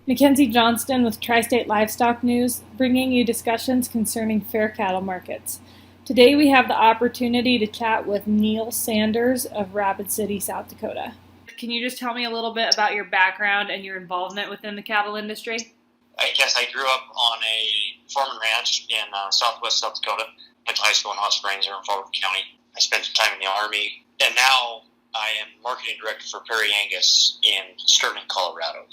Mackenzie Johnston with Tri-State Livestock News, bringing you discussions concerning fair cattle markets. Today we have the opportunity to chat with Neil Sanders of Rapid City, South Dakota. Can you just tell me a little bit about your background and your involvement within the cattle industry? I guess I grew up on a farm and ranch in southwest South Dakota. Went to high school in Hot Springs here in Fort County. I spent some time in the Army, and now I am marketing director for Prairie Angus in Sterling, Colorado.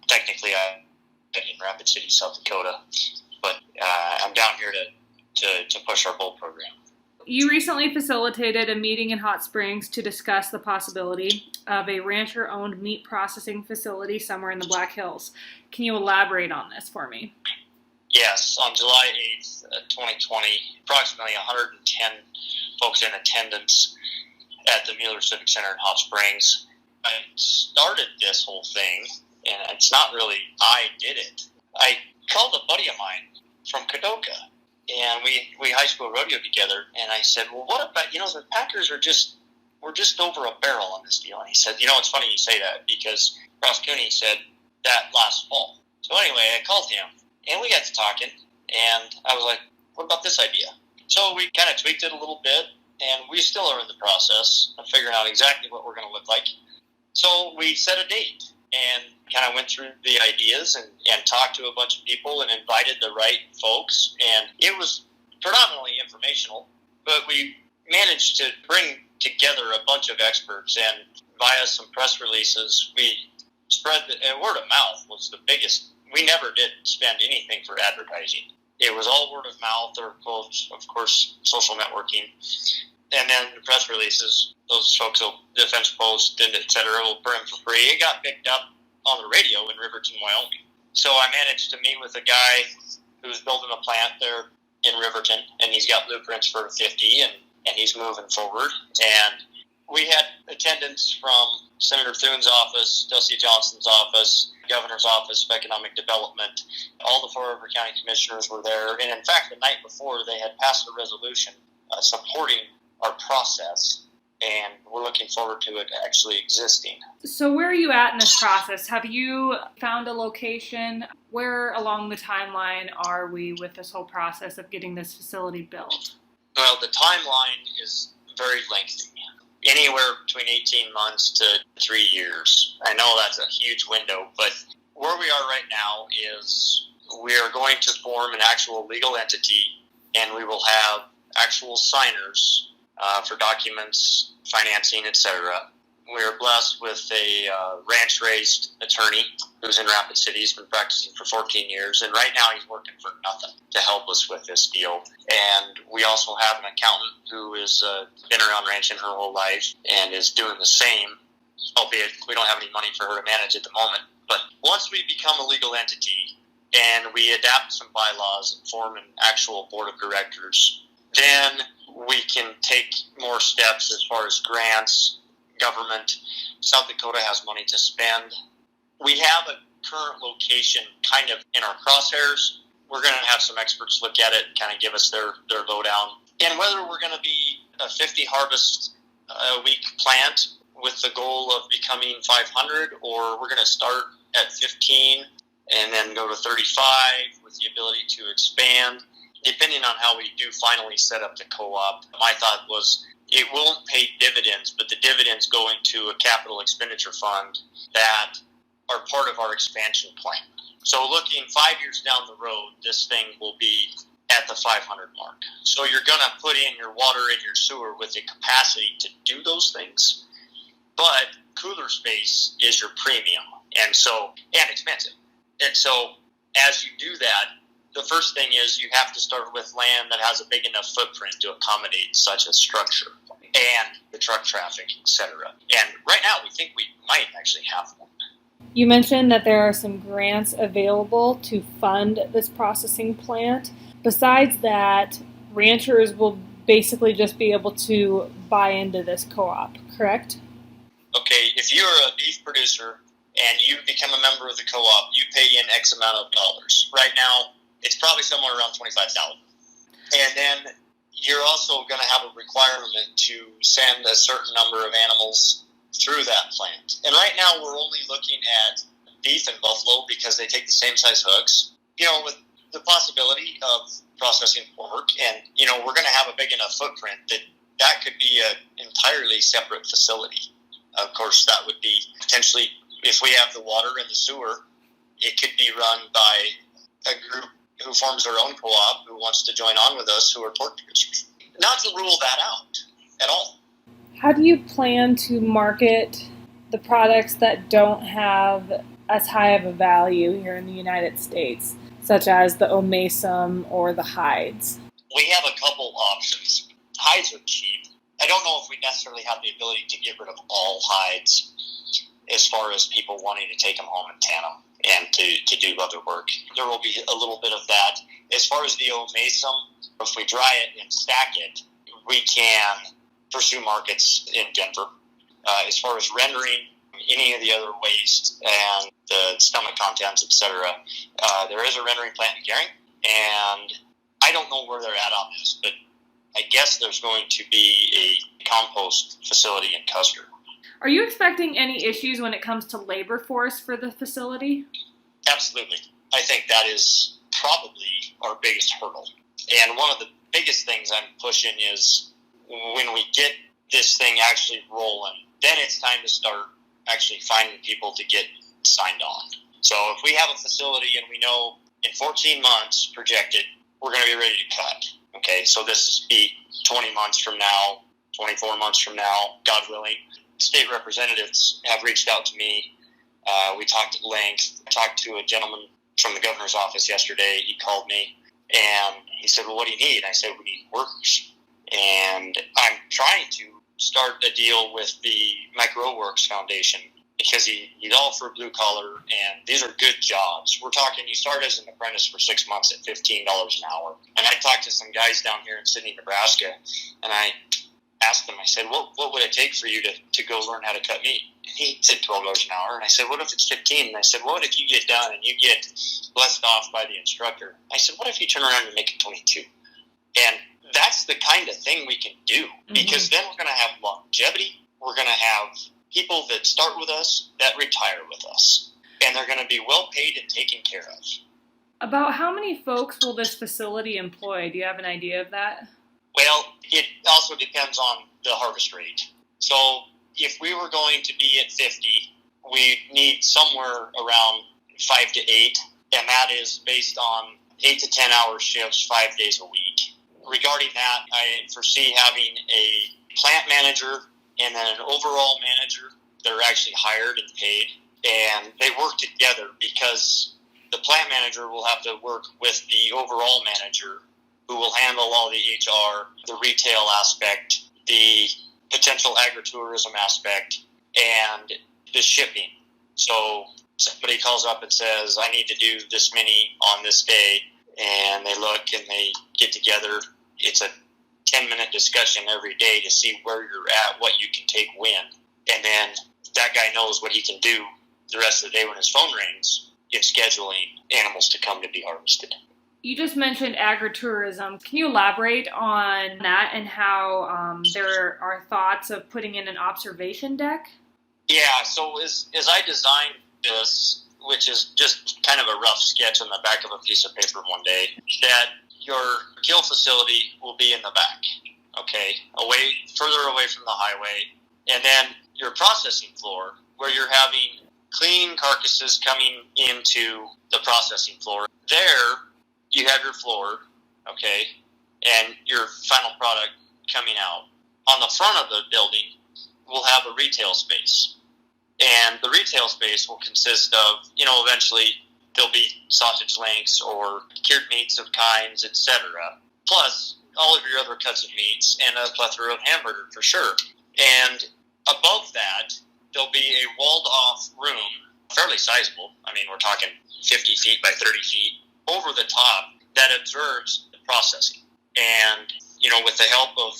Technically, I'm in Rapid City, South Dakota, but I'm down here to push our bull program. You recently facilitated a meeting in Hot Springs to discuss the possibility of a rancher-owned meat processing facility somewhere in the Black Hills. Can you elaborate on this for me? Yes, on July 8th, 2020, approximately 110 folks in attendance at the Mueller Civic Center in Hot Springs. I started this whole thing, and it's not really I did it. I called a buddy of mine from Kadoka, and we high school rodeo together, and I said, well, what about, the Packers we're just over a barrel on this deal. And he said, it's funny you say that, because Ross Cooney said that last fall. So anyway, I called him, and we got to talking, and I was like, what about this idea? So we kind of tweaked it a little bit, and we still are in the process of figuring out exactly what we're going to look like. So we set a date and kind of went through the ideas and talked to a bunch of people and invited the right folks. And it was predominantly informational, but we managed to bring together a bunch of experts, and via some press releases, we spread and word of mouth was the biggest. We never did spend anything for advertising. It was all word of mouth, or of course, social networking. And then the press releases, those folks will defense post and et cetera will bring for free. It got picked up on the radio in Riverton, Wyoming. So I managed to meet with a guy who's building a plant there in Riverton, and he's got blueprints for 50, and he's moving forward. And we had attendance from Senator Thune's office, Dusty Johnston's office, Governor's Office of Economic Development. All the 4 River County commissioners were there. And in fact, the night before, they had passed a resolution supporting our process, and we're looking forward to it actually existing. So where are you at in this process? Have you found a location? Where along the timeline are we with this whole process of getting this facility built? Well, the timeline is very lengthy. Anywhere between 18 months to 3 years. I know that's a huge window, but where we are right now is we are going to form an actual legal entity, and we will have actual signers for documents, financing, etc. We are blessed with a ranch-raised attorney who's in Rapid City. He's been practicing for 14 years, and right now he's working for nothing to help us with this deal. And we also have an accountant who has been around ranching her whole life and is doing the same, albeit we don't have any money for her to manage at the moment. But once we become a legal entity and we adapt some bylaws and form an actual board of directors, then we can take more steps as far as grants, government. South Dakota has money to spend. We have a current location kind of in our crosshairs. We're going to have some experts look at it and kind of give us their lowdown. And whether we're going to be a 50 harvest a week plant with the goal of becoming 500, or we're going to start at 15 and then go to 35 with the ability to expand, depending on how we do finally set up the co-op. My thought was it won't pay dividends, but the dividends go into a capital expenditure fund that are part of our expansion plan. So looking 5 years down the road, this thing will be at the 500 mark. So you're going to put in your water and your sewer with the capacity to do those things, but cooler space is your premium, and expensive. And so as you do that, the first thing is you have to start with land that has a big enough footprint to accommodate such a structure and the truck traffic, etc. And right now we think we might actually have one. You mentioned that there are some grants available to fund this processing plant. Besides that, ranchers will basically just be able to buy into this co-op, correct? Okay, if you're a beef producer and you become a member of the co-op, you pay in X amount of dollars. Right now, it's probably somewhere around $25,000. And then you're also going to have a requirement to send a certain number of animals through that plant. And right now we're only looking at beef and buffalo because they take the same size hooks, with the possibility of processing pork. And, we're going to have a big enough footprint that could be an entirely separate facility. Of course, that would be potentially, if we have the water and the sewer, it could be run by a group who forms their own co-op who wants to join on with us who are pork producers. Not to rule that out at all. How do you plan to market the products that don't have as high of a value here in the United States, such as the omesum or the hides? We have a couple options. Hides are cheap. I don't know if we necessarily have the ability to get rid of all hides as far as people wanting to take them home and tan them and to do other work. There will be a little bit of that. As far as the omesum, if we dry it and stack it, we can pursue markets in Denver. As far as rendering any of the other waste and the stomach contents, etc., there is a rendering plant in Gering, and I don't know where they're at on this, but I guess there's going to be a compost facility in Custer. Are you expecting any issues when it comes to labor force for the facility? Absolutely. I think that is probably our biggest hurdle. And one of the biggest things I'm pushing is when we get this thing actually rolling, then it's time to start actually finding people to get signed on. So if we have a facility and we know in 14 months projected, we're going to be ready to cut. Okay, so this is be 20 months from now, 24 months from now, God willing. State representatives have reached out to me. We talked at length. I talked to a gentleman from the governor's office yesterday. He called me and he said, well, what do you need? And I said, we need workers. And I'm trying to start a deal with the Micro-Works Foundation because he's all for blue collar, and these are good jobs. We're talking, you start as an apprentice for 6 months at $15 an hour. And I talked to some guys down here in Sidney, Nebraska, and I asked them, I said, what would it take for you to go learn how to cut meat? And he said $12 an hour. And I said, what if it's 15? And I said, what if you get done and you get blessed off by the instructor? I said, what if you turn around and make it 22? And that's the kind of thing we can do, because then we're going to have longevity. We're going to have people that start with us that retire with us, and they're going to be well paid and taken care of. About how many folks will this facility employ? Do you have an idea of that? Well, it also depends on the harvest rate. So if we were going to be at 50, we need somewhere around 5 to 8, and that is based on 8 to 10 hour shifts, 5 days a week. Regarding that, I foresee having a plant manager and then an overall manager that are actually hired and paid, and they work together because the plant manager will have to work with the overall manager who will handle all the HR, the retail aspect, the potential agritourism aspect, and the shipping. So somebody calls up and says, I need to do this many on this day, and they look and they get together. It's a 10-minute discussion every day to see where you're at, what you can take when. And then that guy knows what he can do the rest of the day when his phone rings in scheduling animals to come to be harvested. You just mentioned agritourism. Can you elaborate on that and how there are thoughts of putting in an observation deck? Yeah, so as I designed this, which is just kind of a rough sketch on the back of a piece of paper one day, that your kill facility will be in the back, okay, further away from the highway, and then your processing floor, where you're having clean carcasses coming into the processing floor. There, you have your floor, okay, and your final product coming out. On the front of the building, we'll have a retail space, and the retail space will consist of, eventually there'll be sausage links or cured meats of kinds, etc., plus all of your other cuts of meats and a plethora of hamburger for sure. And above that, there'll be a walled-off room, fairly sizable. I mean, we're talking 50 feet by 30 feet, over the top, that observes the processing. And, with the help of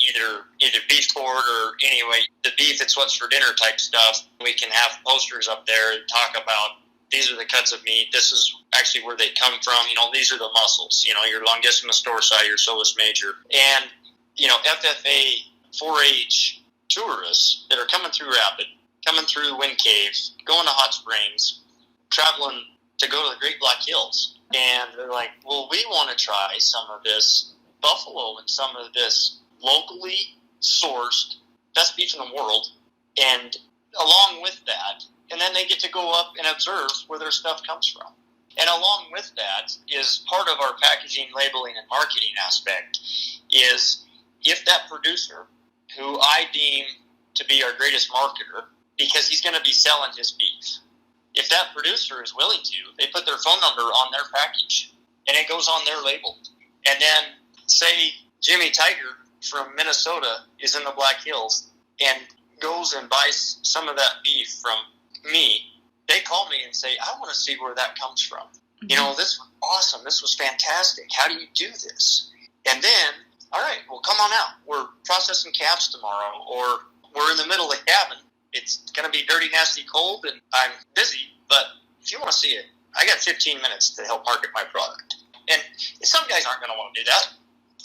either beef board or anyway, the beef, it's what's for dinner type stuff, we can have posters up there and talk about these are the cuts of meat, this is actually where they come from, these are the muscles, your longissimus dorsi, your psoas major. And, FFA 4-H tourists that are coming through Rapid, coming through Wind Cave, going to Hot Springs, traveling to go to the Great Black Hills. And they're like, well, we want to try some of this buffalo and some of this locally sourced best beef in the world. And along with that, and then they get to go up and observe where their stuff comes from. And along with that is part of our packaging, labeling, and marketing aspect is if that producer, who I deem to be our greatest marketer, because he's going to be selling his beef, if that producer is willing to, they put their phone number on their package, and it goes on their label. And then, say Jimmy Tiger from Minnesota is in the Black Hills and goes and buys some of that beef from me, they call me and say, I want to see where that comes from. Mm-hmm. You know, this was awesome. This was fantastic. How do you do this? And then, all right, well, come on out. We're processing calves tomorrow, or we're in the middle of the cabin. It's going to be dirty, nasty, cold, and I'm busy. But if you want to see it, I got 15 minutes to help market my product. And some guys aren't going to want to do that.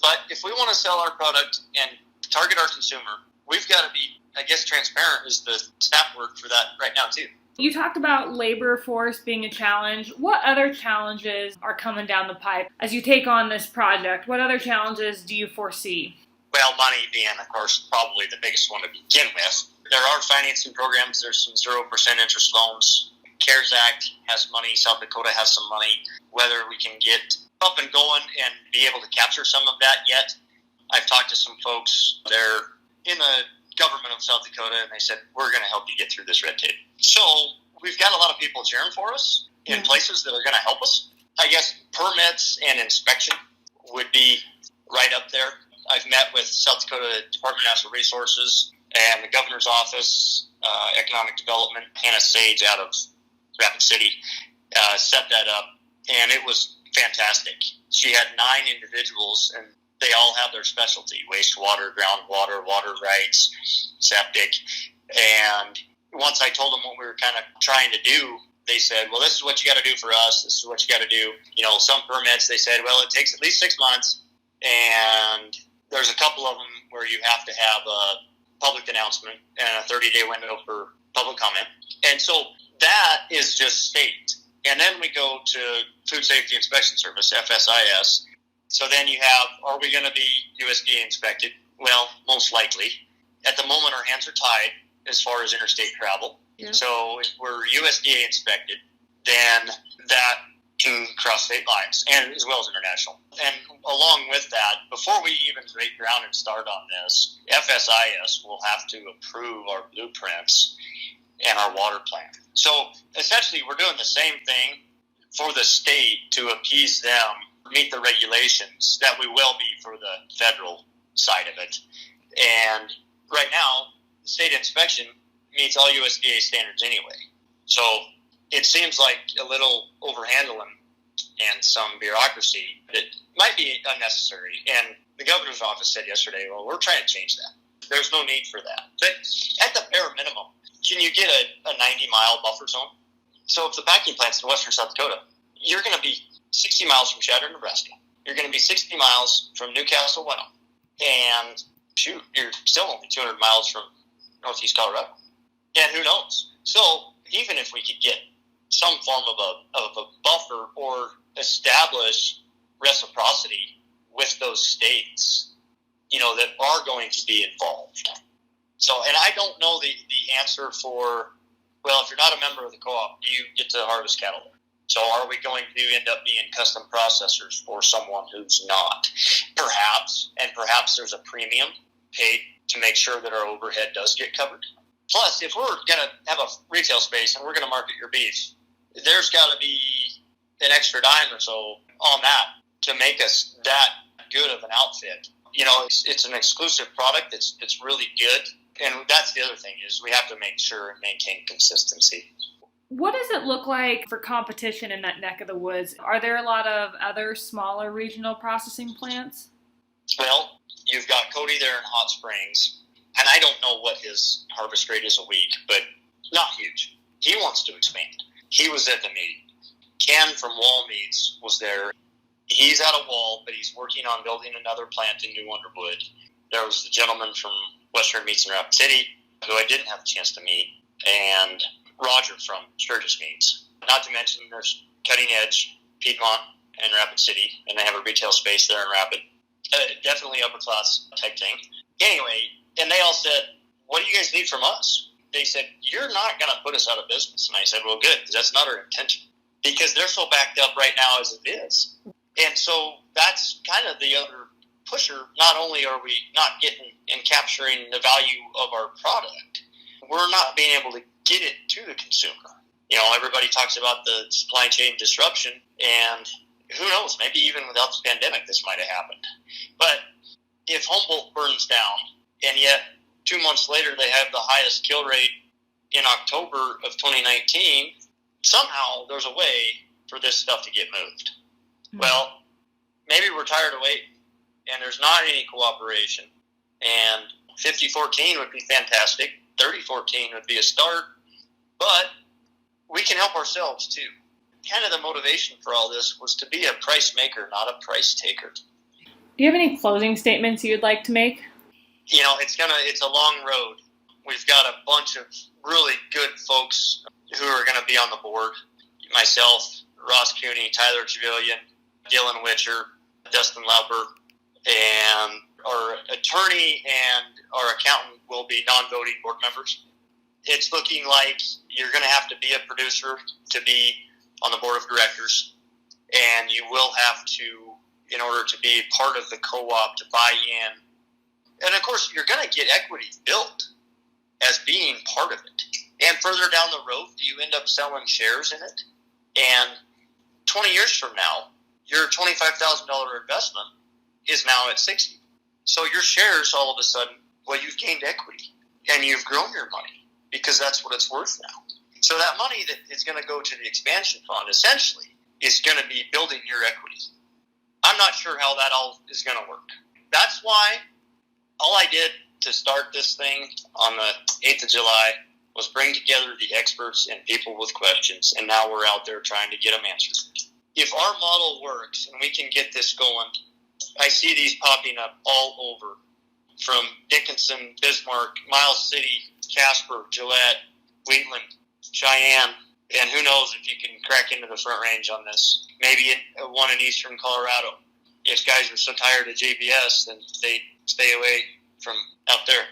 But if we want to sell our product and target our consumer, we've got to be, I guess, transparent is the snap word for that right now, too. You talked about labor force being a challenge. What other challenges are coming down the pipe as you take on this project? What other challenges do you foresee? Well, money being, of course, probably the biggest one to begin with. There are financing programs. There's some 0% interest loans. CARES Act has money. South Dakota has some money. Whether we can get up and going and be able to capture some of that yet, I've talked to some folks. They're in the government of South Dakota, and they said, we're going to help you get through this red tape. So we've got a lot of people cheering for us in places that are going to help us. I guess permits and inspection would be right up there. I've met with South Dakota Department of Natural Resources and the governor's office, economic development. Hannah Sage out of Rapid City set that up, and it was fantastic. She had 9 individuals, and they all have their specialty: wastewater, groundwater, water rights, septic. And once I told them what we were kind of trying to do, they said, well, this is what you got to do for us. This is what you got to do. You know, some permits, they said, well, it takes at least 6 months. And there's a couple of them where you have to have a public announcement and a 30-day window for public comment. And so that is just state. And then we go to Food Safety Inspection Service, FSIS. So then you have, are we going to be USDA inspected? Well, most likely. At the moment, our hands are tied as far as interstate travel. Yeah. So if we're USDA inspected, then that can cross state lines, and as well as international. And along with that, before we even break ground and start on this, FSIS will have to approve our blueprints and our water plan. So essentially, we're doing the same thing for the state to appease them, meet the regulations that we will be for the federal side of it. And right now, state inspection meets all USDA standards anyway. So it seems like a little overhandling and some bureaucracy that might be unnecessary. And the governor's office said yesterday, well, we're trying to change that. There's no need for that. But at the bare minimum, can you get a 90-mile buffer zone? So if the packing plant's in western South Dakota, you're going to be 60 miles from Shatter, Nebraska. You're going to be 60 miles from Newcastle, Wenham. And shoot, you're still only 200 miles from northeast Colorado. And who knows? So even if we could get some form of a buffer or establish reciprocity with those states, you know, that are going to be involved. So, and I don't know the answer for, well, if you're not a member of the co-op, do you get to harvest cattle there? So are we going to end up being custom processors for someone who's not? Perhaps, and perhaps there's a premium paid to make sure that our overhead does get covered. Plus, if we're going to have a retail space and we're going to market your beef, there's got to be an extra dime or so on that to make us that good of an outfit. You know, it's an exclusive product that's really good. And that's the other thing, is we have to make sure and maintain consistency. What does it look like for competition in that neck of the woods? Are there a lot of other smaller regional processing plants? Well, you've got Cody there in Hot Springs, and I don't know what his harvest rate is a week, but not huge. He wants to expand. He was at the meeting. Ken from Wall Meats was there. He's at a wall, but he's working on building another plant in New Underwood. There was the gentleman from Western Meats in Rapid City, who I didn't have a chance to meet, and Roger from Sturgis Meats. Not to mention there's Cutting Edge, Piedmont, and Rapid City, and they have a retail space there in Rapid. Definitely upper class type thing. Anyway, and they all said, what do you guys need from us? They said, you're not going to put us out of business. And I said, well, good, because that's not our intention. Because they're so backed up right now as it is. And so that's kind of the other pusher. Not only are we not getting and capturing the value of our product, we're not being able to get it to the consumer. Everybody talks about the supply chain disruption, and who knows, maybe even without the pandemic, this might have happened. But if Humboldt burns down, and yet 2 months later they have the highest kill rate in October of 2019, somehow there's a way for this stuff to get moved. Mm-hmm. Well, maybe we're tired of waiting, and there's not any cooperation. And 50-14 would be fantastic. 30-14 would be a start. But we can help ourselves, too. Kind of the motivation for all this was to be a price maker, not a price taker. Do you have any closing statements you'd like to make? It's a long road. We've got a bunch of really good folks who are going to be on the board. Myself, Ross Cooney, Tyler Trevelyan, Dylan Witcher, Dustin Lauper, and our attorney and our accountant will be non-voting board members. It's looking like you're going to have to be a producer to be on the board of directors, and you will have to, in order to be part of the co-op, to buy in. And of course, you're going to get equity built as being part of it. And further down the road, do you end up selling shares in it? And 20 years from now, your $25,000 investment is now at $60,000. So your shares, all of a sudden, you've gained equity, and you've grown your money, because that's what it's worth now. So that money that is going to go to the expansion fund, essentially, is going to be building your equity. I'm not sure how that all is going to work. That's why all I did to start this thing on the 8th of July was bring together the experts and people with questions, and now we're out there trying to get them answered. If our model works and we can get this going, I see these popping up all over, from Dickinson, Bismarck, Miles City, Casper, Gillette, Wheatland, Cheyenne, and who knows if you can crack into the Front Range on this. Maybe one in eastern Colorado. If guys are so tired of JBS, then they stay away from out there.